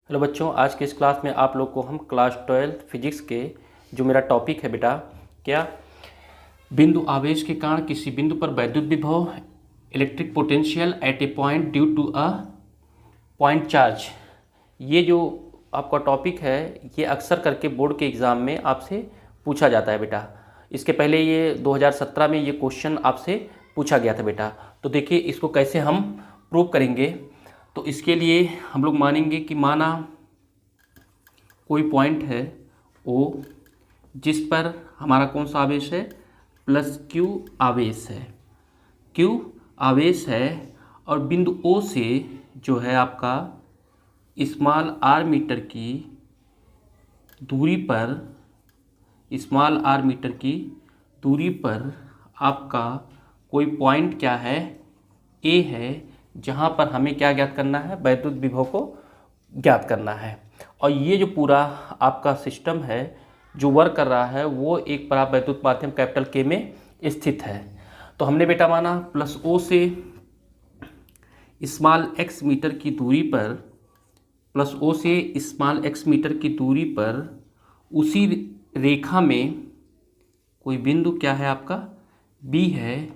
Hello बच्चों, आज के इस क्लास में आप लोग को हम क्लास 12 फिजिक्स के जो मेरा टॉपिक है बेटा, क्या बिंदु आवेश के कारण किसी बिंदु पर वैद्युत विभव electric potential at a point due to a point charge, ये जो आपका टॉपिक है ये अक्सर करके बोर्ड के एग्ज़ाम में आपसे पूछा जाता है बेटा। इसके पहले ये 2017 में ये क्वेश्चन आपसे पूछा गया था बेटा। तो देखिए इसको कैसे हम प्रूव करेंगे। तो इसके लिए हम लोग मानेंगे कि माना कोई पॉइंट है ओ जिस पर हमारा कौन सा आवेश है, प्लस क्यू आवेश है, क्यू आवेश है, और बिंदु ओ से जो है आपका स्मॉल आर मीटर की दूरी पर, स्मॉल आर मीटर की दूरी पर आपका कोई पॉइंट क्या है, ए है, जहाँ पर हमें क्या ज्ञात करना है, वैद्युत विभव को ज्ञात करना है। और ये जो पूरा आपका सिस्टम है जो वर्क कर रहा है वो एक परावैद्युत माध्यम कैपिटल के में स्थित है। तो हमने बेटा माना प्लस ओ से स्मॉल एक्स मीटर की दूरी पर, प्लस ओ से स्मॉल एक्स मीटर की दूरी पर उसी रेखा में कोई बिंदु क्या है आपका, बी है,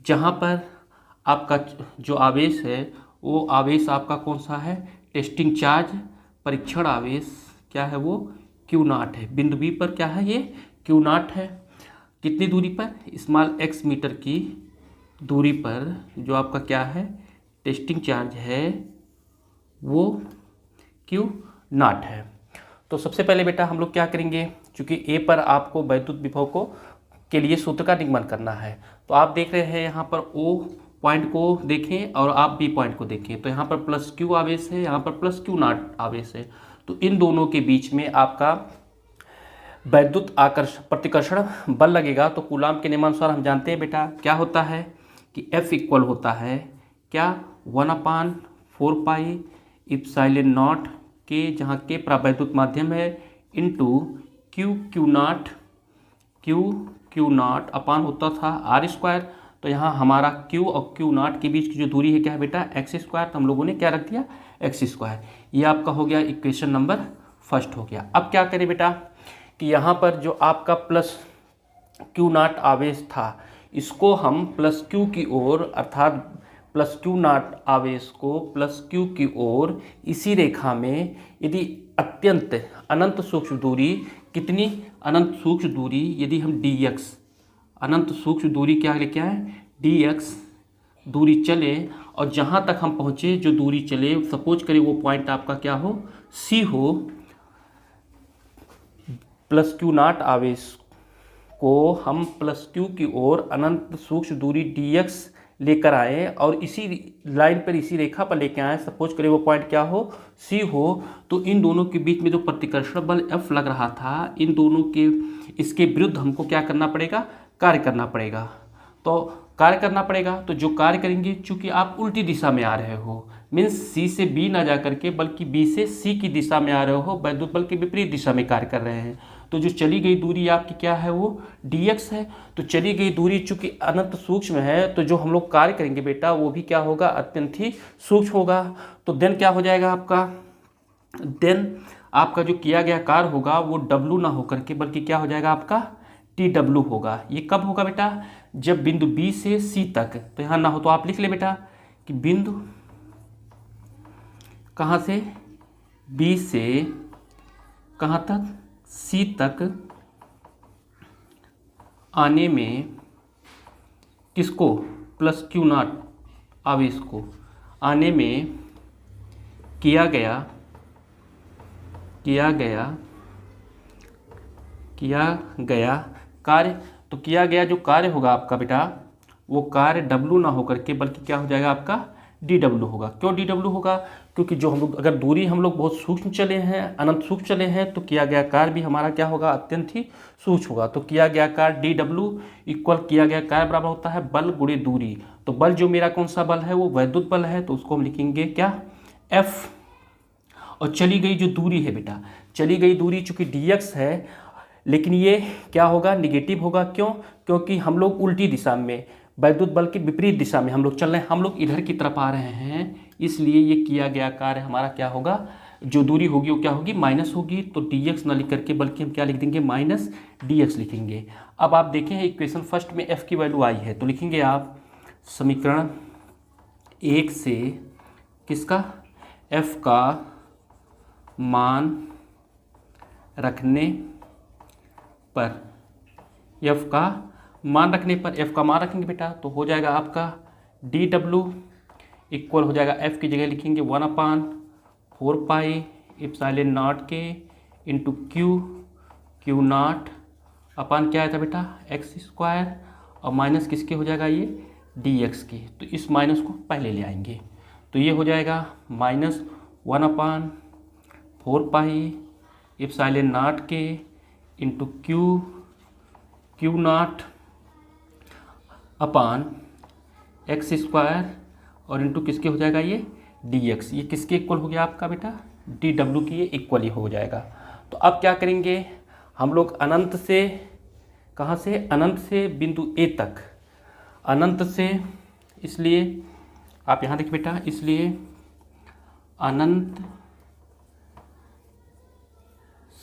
जहाँ पर आपका जो आवेश है वो आवेश आपका कौन सा है, टेस्टिंग चार्ज, परीक्षण आवेश क्या है वो क्यू नॉट है। बिंदु बी पर क्या है, ये क्यू नॉट है। कितनी दूरी पर, स्मॉल एक्स मीटर की दूरी पर जो आपका क्या है टेस्टिंग चार्ज है वो क्यू नॉट है। तो सबसे पहले बेटा हम लोग क्या करेंगे, चूँकि ए पर आपको वैद्युत विभव को के लिए सूत्र का निगमन करना है। तो आप देख रहे हैं यहाँ पर ओ पॉइंट को देखें और आप बी पॉइंट को देखें, तो यहाँ पर प्लस क्यू आवेश है, यहाँ पर प्लस क्यू नॉट आवेश है। तो इन दोनों के बीच में आपका वैद्युत आकर्षण प्रतिकर्षण बल लगेगा। तो कूलाम के नियमानुसार हम जानते हैं बेटा क्या होता है कि F इक्वल होता है क्या, 1/4 पाई इप्सिलॉन नॉट के, जहाँ के परावैद्युत माध्यम है, इनटू क्यू नॉट अपान होता था आर स्क्वायर। तो यहाँ हमारा क्यू और क्यू नॉट के बीच की जो दूरी है क्या है बेटा, एक्स स्क्वायर। तो हम लोगों ने क्या रख दिया, एक्स स्क्वायर। ये आपका हो गया इक्वेशन नंबर फर्स्ट हो गया। अब क्या करें बेटा कि यहाँ पर जो आपका प्लस क्यू नॉट आवेश था इसको हम प्लस क्यू की ओर, अर्थात प्लस क्यू नॉट आवेश को प्लस क्यू की ओर इसी रेखा में यदि अत्यंत अनंत सूक्ष्म दूरी, कितनी अनंत सूक्ष्म दूरी, यदि हम dx अनंत सूक्ष्म दूरी क्या लेके आए, dx दूरी चले और जहाँ तक हम पहुँचे जो दूरी चले, सपोज करें वो पॉइंट आपका क्या हो, C हो, प्लस क्यू नॉट आवेश को हम प्लस क्यू की ओर अनंत सूक्ष्म दूरी dx लेकर आए और इसी लाइन पर, इसी रेखा पर लेके आए, सपोज करें वो पॉइंट क्या हो, C हो। तो इन दोनों के बीच में जो प्रतिकर्षण बल F लग रहा था, इन दोनों के, इसके विरुद्ध हमको क्या करना पड़ेगा, कार्य करना पड़ेगा। तो कार्य करना पड़ेगा, तो जो कार्य करेंगे, चूंकि आप उल्टी दिशा में आ रहे हो, मीन्स C से B ना जा करके बल्कि B से C की दिशा में आ रहे हो, वैद्युत बल के विपरीत दिशा में कार्य कर रहे हैं। तो जो चली गई दूरी आपकी क्या है, वो dx है। तो चली गई दूरी चूंकि अनंत सूक्ष्म है, तो जो हम लोग कार्य करेंगे बेटा वो भी क्या होगा, अत्यंत ही सूक्ष्म होगा। तो देन क्या हो जाएगा आपका, देन आपका जो किया गया कार्य होगा वो W ना होकर के बल्कि क्या हो जाएगा आपका TW होगा। ये कब होगा बेटा, जब बिंदु B से C तक, तो यहाँ ना हो तो आप लिख ले बेटा कि बिंदु कहाँ से, B से कहाँ तक, C तक आने में किसको, प्लस क्यू नॉट आवेश को आने में किया गया कार्य। तो किया गया जो कार्य होगा आपका बेटा, वो कार्य W ना होकर के बल्कि क्या हो जाएगा आपका DW होगा। क्यों DW होगा, क्योंकि जो हम लोग, अगर दूरी हम लोग बहुत सूक्ष्म चले हैं, अनंत सूक्ष्म चले हैं, तो किया गया कार्य भी हमारा क्या होगा, अत्यंत ही सूक्ष्म होगा। तो किया गया कार्य DW इक्वल किया गया कार्य बराबर होता है बल गुणे दूरी। तो बल जो मेरा कौन सा बल है, वो वैद्युत बल है, तो उसको हम लिखेंगे क्या, F। और चली गई जो दूरी है बेटा, चली गई दूरी चूंकि dx है, लेकिन ये क्या होगा, निगेटिव होगा। क्यों, क्योंकि हम लोग उल्टी दिशा में, वैद्युत बल की विपरीत दिशा में हम लोग चल रहे हैं, हम लोग इधर की तरफ आ रहे हैं, इसलिए ये किया गया कार्य हमारा क्या होगा, जो दूरी होगी वो क्या होगी, माइनस होगी। तो dx ना लिख करके बल्कि हम क्या लिख देंगे, माइनस dx लिखेंगे। अब आप देखें इक्वेशन फर्स्ट में f की वैल्यू आई है, तो लिखेंगे आप समीकरण 1 से किसका, f का मान रखने पर, f का मान रखने पर, f का मान रखेंगे बेटा तो हो जाएगा आपका dw इक्वल हो जाएगा, f की जगह लिखेंगे 1/4 पाई एप्सिलॉन नॉट के इंटू क्यू नॉट अपान क्या आया था बेटा, एक्स स्क्वायर, और माइनस किसके हो जाएगा ये, dx के। तो इस माइनस को पहले ले आएंगे, तो ये हो जाएगा -1/4 पाई एप्सिलॉन नॉट के into Q not upon x square और इंटू किसके हो जाएगा ये dx। ये किसके इक्वल हो गया आपका बेटा, dw की ये इक्वल ही हो जाएगा। तो अब क्या करेंगे हम लोग, अनंत से कहाँ से, अनंत से बिंदु a तक, अनंत से, इसलिए आप यहाँ देखिए बेटा, इसलिए अनंत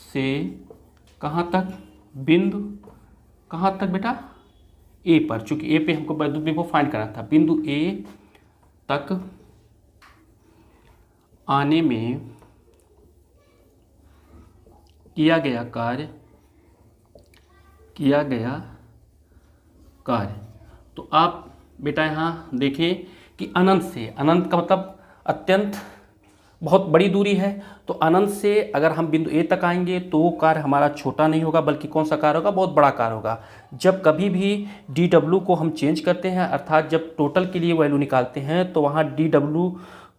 से कहाँ तक, बिंदु कहाँ तक बेटा, ए पर, चूंकि ए पे हमको वैद्युत विभव फाइंड करना था, बिंदु ए तक आने में किया गया कार्य। तो आप बेटा यहाँ देखें कि अनंत से, अनंत का मतलब अत्यंत बहुत बड़ी दूरी है, तो अनंत से अगर हम बिंदु ए तक आएंगे तो वो कार्य हमारा छोटा नहीं होगा, बल्कि कौन सा कार्य होगा, बहुत बड़ा कार्य होगा। जब कभी भी dw को हम चेंज करते हैं, अर्थात जब टोटल के लिए वैल्यू निकालते हैं, तो वहाँ dw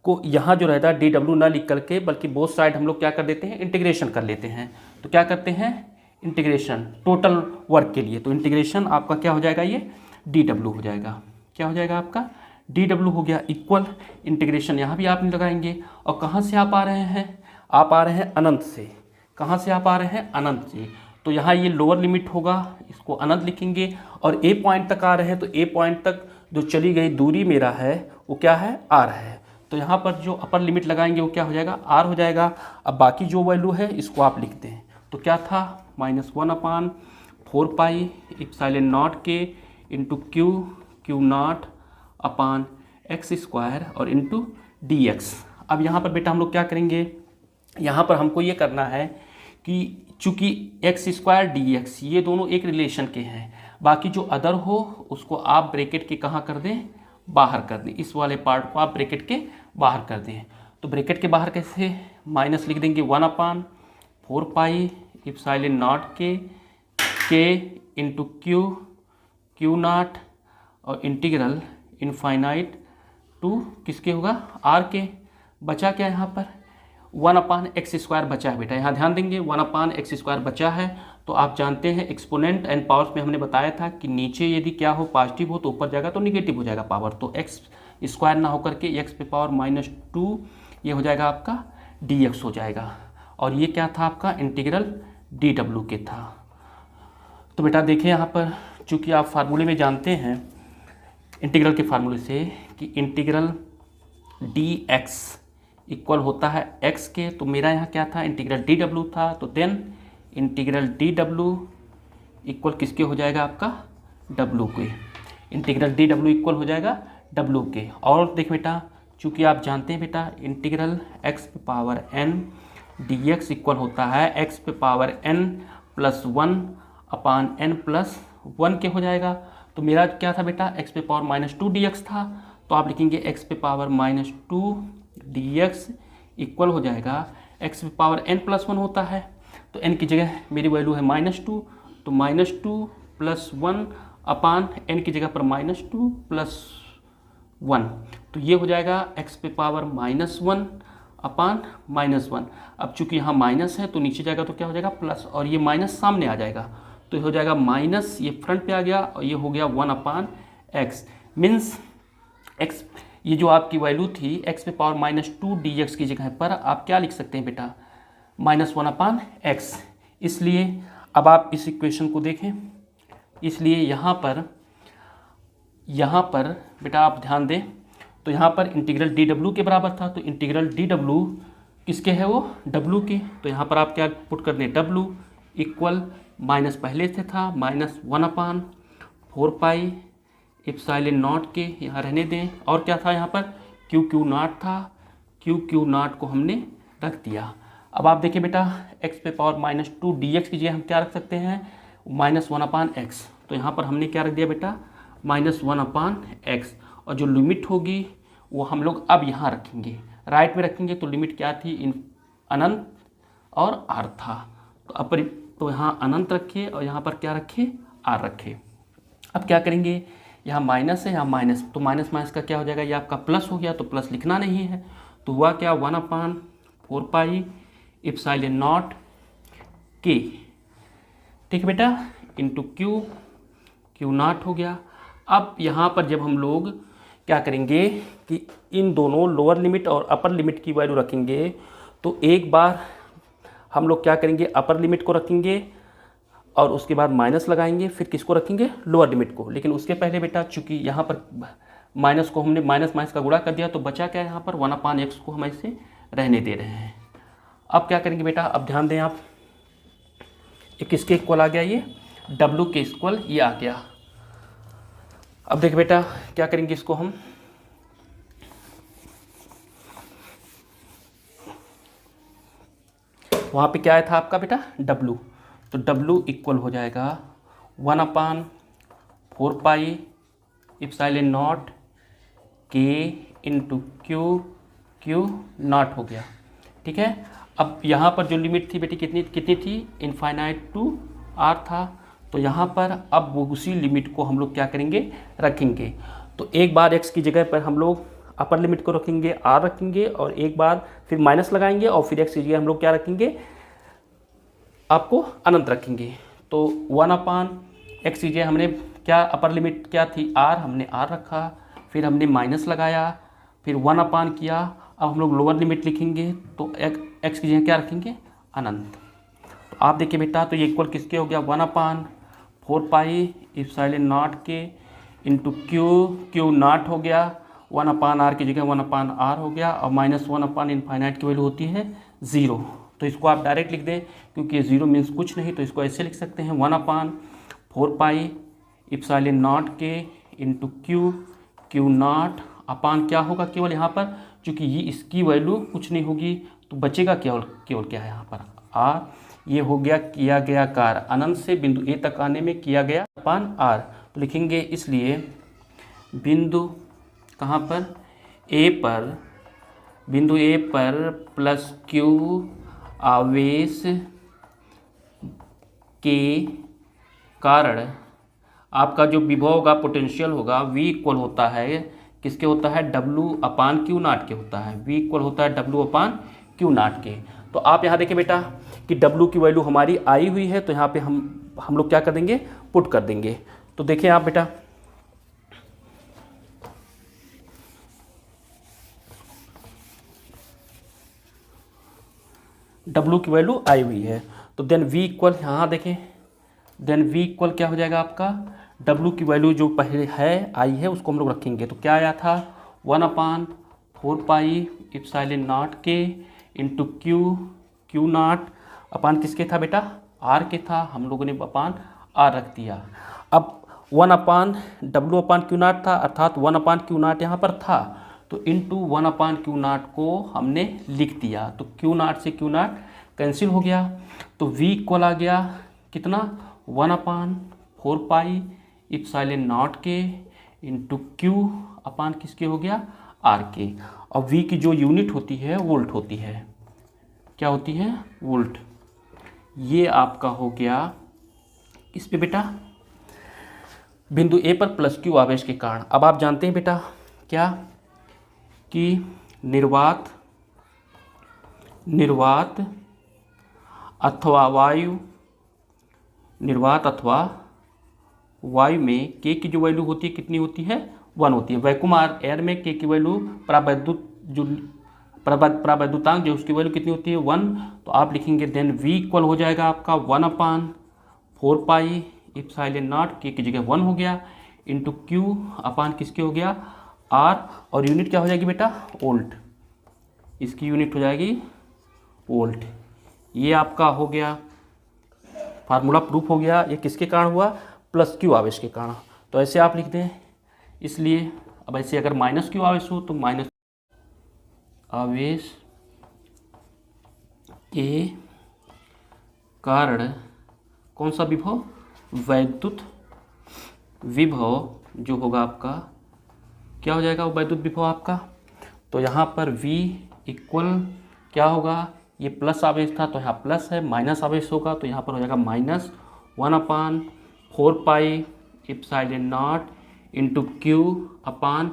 को यहाँ जो रहता है dw ना लिख करके बल्कि बोथ साइड हम लोग क्या कर देते हैं, इंटीग्रेशन कर लेते हैं। तो क्या करते हैं, इंटीग्रेशन टोटल वर्क के लिए, तो इंटीग्रेशन आपका क्या हो जाएगा, ये dw हो जाएगा, क्या हो जाएगा आपका dw हो गया इक्वल, इंटीग्रेशन यहाँ भी आप नहीं लगाएंगे। और कहाँ से आप आ रहे हैं, आप आ रहे हैं अनंत से, कहाँ से आप आ रहे हैं, अनंत से। तो यहाँ ये लोअर लिमिट होगा, इसको अनंत लिखेंगे, और ए पॉइंट तक आ रहे हैं, तो ए पॉइंट तक जो चली गई दूरी मेरा है वो क्या है, आर है। तो यहाँ पर जो अपर लिमिट लगाएंगे वो क्या हो जाएगा, आर हो जाएगा। अब बाकी जो वैल्यू है इसको आप लिखते हैं, तो क्या था, -1/4 पाई एप्सिलॉन नॉट के into Q not upon x square और इंटू dx। अब यहाँ पर बेटा हम लोग क्या करेंगे, यहाँ पर हमको ये करना है कि चूँकि एक्स स्क्वायर dx ये दोनों एक रिलेशन के हैं, बाकी जो अदर हो उसको आप ब्रैकेट के कहाँ कर दें, बाहर कर दें, इस वाले पार्ट को आप ब्रैकेट के बाहर कर दें। तो ब्रैकेट के बाहर कैसे, माइनस लिख देंगे 1/4 पाई एप्सिलॉन नॉट के इंटू क्यू नॉट और इंटीग्रल इनफाइनाइट टू किसके होगा, आर के। बचा क्या यहाँ पर, 1/x² बचा है बेटा, यहाँ ध्यान देंगे 1/x² बचा है। तो आप जानते हैं एक्सपोनेंट एंड पावर्स में हमने बताया था कि नीचे यदि क्या हो, पॉजिटिव हो तो ऊपर जाएगा तो निगेटिव हो जाएगा पावर, तो x² ना होकर के x पे पावर -2 ये हो जाएगा आपका dx हो जाएगा। और ये क्या था आपका, इंटीग्रल dw के था। तो बेटा देखिए यहाँ पर, चूँकि आप फार्मूले में जानते हैं इंटीग्रल के फार्मूले से कि इंटीग्रल dx इक्वल होता है x के, तो मेरा यहाँ क्या था, इंटीग्रल dw था, तो देन इंटीग्रल dw इक्वल किसके हो जाएगा आपका, w के। इंटीग्रल dw इक्वल हो जाएगा w के। और देख बेटा, चूँकि आप जानते हैं बेटा इंटीग्रल x पे पावर n dx इक्वल होता है x पे पावर n + 1 अपान n + 1 के हो जाएगा। तो मेरा क्या था बेटा, x पे पावर -2 dx था, तो आप लिखेंगे x पे पावर -2 dx इक्वल हो जाएगा, x पे पावर n + 1 होता है, तो n की जगह मेरी वैल्यू है -2, तो -2 + 1 अपान n की जगह पर -2 + 1, तो ये हो जाएगा x पे पावर -1 अपान -1। अब चूंकि यहाँ माइनस है तो नीचे जाएगा तो क्या हो जाएगा, प्लस, और ये माइनस सामने आ जाएगा, तो ये हो जाएगा माइनस, ये फ्रंट पे आ गया, और ये हो गया 1/x। मीन्स x, ये जो आपकी वैल्यू थी x पे पावर -2 dx की जगह पर आप क्या लिख सकते हैं बेटा, -1/x। इसलिए अब आप इस इक्वेशन को देखें, इसलिए यहाँ पर बेटा आप ध्यान दें, तो यहाँ पर इंटीग्रल dw के बराबर था, तो इंटीग्रल dw किसके है वो, डब्लू के। तो यहाँ पर आप क्या पुट कर दें, डब्लू इक्वल माइनस पहले से था माइनस 1/4 पाई एप्सिलॉन नॉट के, यहाँ रहने दें। और क्या था यहाँ पर, क्यू क्यू नॉट था, क्यू क्यू नॉट को हमने रख दिया। अब आप देखिए बेटा, x पे पावर -2 dx की जगह हम क्या रख सकते हैं, -1/x। तो यहाँ पर हमने क्या रख दिया बेटा, -1/x। और जो लिमिट होगी वो हम लोग अब यहाँ रखेंगे, राइट में रखेंगे। तो लिमिट क्या थी, अनंत और r था। तो यहाँ अनंत रखे और यहाँ पर क्या रखे, r रखे। अब क्या करेंगे, यहाँ माइनस है, यहाँ माइनस, तो माइनस माइनस का क्या हो जाएगा, ये आपका प्लस हो गया। तो प्लस लिखना नहीं है, तो हुआ क्या, 1/4 पाई एप्सिलॉन नॉट के, ठीक है बेटा, इंटू क्यू नॉट हो गया। अब यहाँ पर जब हम लोग क्या करेंगे कि इन दोनों लोअर लिमिट और अपर लिमिट की वैल्यू रखेंगे, तो एक बार हम लोग क्या करेंगे, अपर लिमिट को रखेंगे और उसके बाद माइनस लगाएंगे, फिर किसको रखेंगे, लोअर लिमिट को। लेकिन उसके पहले बेटा, चूंकि यहाँ पर माइनस को हमने माइनस माइनस का गुणा कर दिया, तो बचा क्या यहाँ पर, 1/x को हम ऐसे रहने दे रहे हैं। अब क्या करेंगे बेटा, अब ध्यान दें आप, ये किसके इक्वल आ गया, ये डब्लू के इक्वल ये आ गया। अब देख बेटा क्या करेंगे, इसको हम वहाँ पे क्या आया था आपका बेटा, डब्लू। तो डब्लू इक्वल हो जाएगा 1/4 पाई एप्सिलॉन नॉट के इंटू क्यू नॉट हो गया, ठीक है। अब यहाँ पर जो लिमिट थी बेटी कितनी थी, इनफाइनाइट टू r था। तो यहाँ पर अब वो उसी लिमिट को हम लोग क्या करेंगे, रखेंगे। तो एक बार x की जगह पर हम लोग अपर लिमिट को रखेंगे, r रखेंगे, और एक बार फिर माइनस लगाएंगे, और फिर x की जगह हम लोग क्या रखेंगे, आपको अनंत रखेंगे। तो 1/x की जगह हमने क्या, अपर लिमिट क्या थी r, हमने r रखा, फिर हमने माइनस लगाया, फिर 1/, किया। अब हम लोग लोअर लिमिट लिखेंगे, तो x की जगह क्या रखेंगे, अनंत। तो आप देखिए बेटा, तो ये इक्वल किसके हो गया, 1/4 पाई एप्सिलॉन नॉट के इंटू क्यू नॉट हो गया, 1/r की जगह 1/r हो गया, और -1/∞ की वैल्यू होती है 0। तो इसको आप डायरेक्ट लिख दें, क्योंकि 0 मीन्स कुछ नहीं, तो इसको ऐसे लिख सकते हैं, 1/4 पाई एप्सिलॉन नॉट के इंटू क्यू नॉट अपान क्या होगा, केवल यहाँ पर चूँकि ये इसकी वैल्यू कुछ नहीं होगी, तो बचेगा केवल क्या है यहाँ पर, r। ये हो गया किया गया कार्य, अनंत से बिंदु ए तक आने में किया गया अपान r। तो लिखेंगे, इसलिए बिंदु कहाँ पर, बिंदु ए पर प्लस क्यू आवेश के कारण आपका जो विभव होगा, पोटेंशियल होगा, v इक्वल होता है किसके होता है, W/Q नॉट के होता है। v इक्वल होता है W/Q नॉट के। तो आप यहाँ देखिए बेटा कि W की वैल्यू हमारी आई हुई है, तो यहाँ पे हम लोग क्या कर देंगे, पुट कर देंगे। तो देखिए आप बेटा, W की वैल्यू आई हुई है, तो देन v इक्वल, यहाँ देखें, देन v इक्वल क्या हो जाएगा आपका, W की वैल्यू जो पहले है आई है उसको हम लोग रखेंगे। तो क्या आया था, 1/4 पाई एप्सिलॉन नॉट के इंटू क्यू नॉट अपान किसके था बेटा, r के था, हम लोगों ने अपान r रख दिया। अब 1/W/Q नॉट था, अर्थात 1/Q नॉट यहाँ पर था, तो इंटू 1/Q नॉट को हमने लिख दिया। तो Q नॉट से Q नॉट कैंसिल हो गया, तो v इक्वल आ गया कितना, 1/4 पाई एप्सिलॉन नॉट के इंटू क्यू अपान किसके हो गया, r के। और v की जो यूनिट होती है वोल्ट होती है, क्या होती है, वोल्ट। ये आपका हो गया इस पे बेटा, बिंदु ए पर प्लस क्यू आवेश के कारण। अब आप जानते हैं बेटा क्या, कि निर्वात अथवा वायु में के की जो वैल्यू होती है कितनी होती है, 1 होती है। वैक्यूम एयर में के की वैल्यू परावैद्युतांक जो उसकी वैल्यू कितनी होती है, 1। तो आप लिखेंगे देन v इक्वल हो जाएगा आपका 1/4 पाई एप्सिलॉन नॉट, के की जगह 1 हो गया, इंटू क्यू अपान किसके हो गया, r, और यूनिट क्या हो जाएगी बेटा, वोल्ट। इसकी यूनिट हो जाएगी वोल्ट। ये आपका हो गया, फार्मूला प्रूफ हो गया। ये किसके कारण हुआ? प्लस क्यू आवेश के कारण। तो ऐसे आप लिख दें। इसलिए अब ऐसे अगर माइनस क्यू आवेश हो तो माइनस आवेश के कारण कौन सा विभव? वैद्युत विभव जो होगा आपका, क्या हो जाएगा वो वैद्युत विभव आपका? तो यहाँ पर V इक्वल क्या होगा? ये प्लस आवेश था तो यहाँ प्लस है, माइनस आवेश होगा तो यहाँ पर हो जाएगा -1/4 pi epsilon naught into Q upon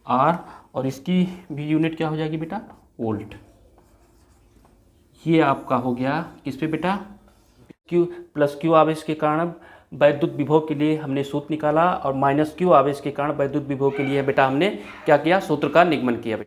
R, और इसकी भी यूनिट क्या हो जाएगी बेटा? वोल्ट। ये आपका हो गया किस पे बेटा? क्यू प्लस क्यू आवेश के कारण वैद्युत विभव के लिए हमने सूत्र निकाला, और माइनस क्यू आवेश के कारण वैद्युत विभव के लिए बेटा हमने क्या किया? सूत्र का निगमन किया बेटा।